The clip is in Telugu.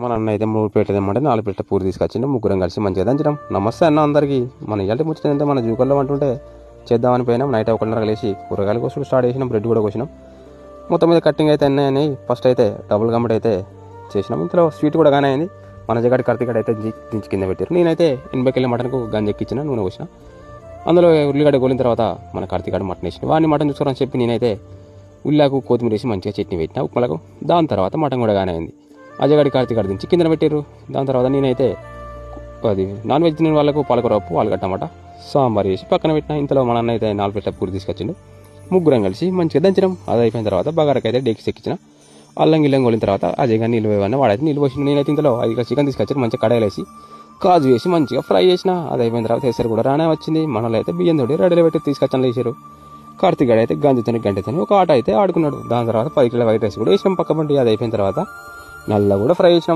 మన అన్న అయితే 3 ప్లేట్లు తెమ్మంటే 4 ప్లేట్ల పూరి తీసుకొచ్చిండు. ముగ్గురం కలిసి మంచిగా దంచడం. నమస్తే అన్న అందరికీ. మన ఇలాంటి ముచ్చటంటే మన జూకల్లో అంటుంటే చేద్దామని పోయినాం. నైట్ 1:30 లేసి కూరగాయలు కోసుడు స్టార్ట్ చేసినాం. బ్రెడ్ కూడా కోసినాం. మొత్తం మీద కట్టింగ్ అయితే అన్నాయని ఫస్ట్ అయితే డబుల్ గమ్మట్ అయితే చేసినాం. ఇంట్లో స్వీట్ కూడా కానీ అయింది. మన జగడి కార్తీక్ అయితే దించి కింద పెట్టారు. నేనైతే 80 కిలో మటన్కు గంజ ఎక్కించిన, నూనె పోసిన. అందులో ఉల్లిగడ్డ గోలిన తర్వాత మన కార్తీక్ మటన్ వేసిన. వాడిని మటన్ చూసుకోరని చెప్పి నేనైతే ఉల్లాకు కొత్తిమీర వేసి మంచిగా చట్నీ పెట్టిన ఉప్మలకు. దాని తర్వాత మటన్ కూడా కానీ అయింది. అజయగడి కార్తీక్ దించి కింద పెట్టారు. దాని తర్వాత నేనైతే అది నాన్ వెజ్ తినే వాళ్ళకు పాలకూర పప్పు, ఆలుగడ్డ టమాటా సాంబార్ వేసి పక్కన పెట్టిన. ఇంతలో మన అన్న అయితే 4 ప్లేట్ల పూరి తీసుకొచ్చిండు. ముగ్గురం కలిసి మంచిగా దంచడం. అది అయిపోయిన తర్వాత బగారకు అయితే డేక్స్ ఎక్కించిన. అల్లం గిల్లం కొలిన తర్వాత అజయ్ గారిని నిల్వ ఇవ్వని వాడైతే నిల్వ వేసిన. నేనైతే ఇంతలో 5 కిలో చికెన్ తీసుకొచ్చి మంచిగా కడాయిలు వేసి కాజు వేసి మంచిగా ఫ్రై చేసిన. అది అయిపోయిన తర్వాత ఎసరు కూడా రానే వచ్చింది. మనలో అయితే బియ్యం తోటి రెడీలో పెట్టి తీసుకొచ్చాను వేసారు. కార్తీక్ గడి అయితే గంటతోని ఒక ఆట అయితే ఆడుకున్నాడు. దాని తర్వాత 10 కిలో వైట్ రైస్ కూడా వేసినాం పక్క పండి. అది అయిపోయిన తర్వాత నల్ల కూడా ఫ్రై చేసినాం.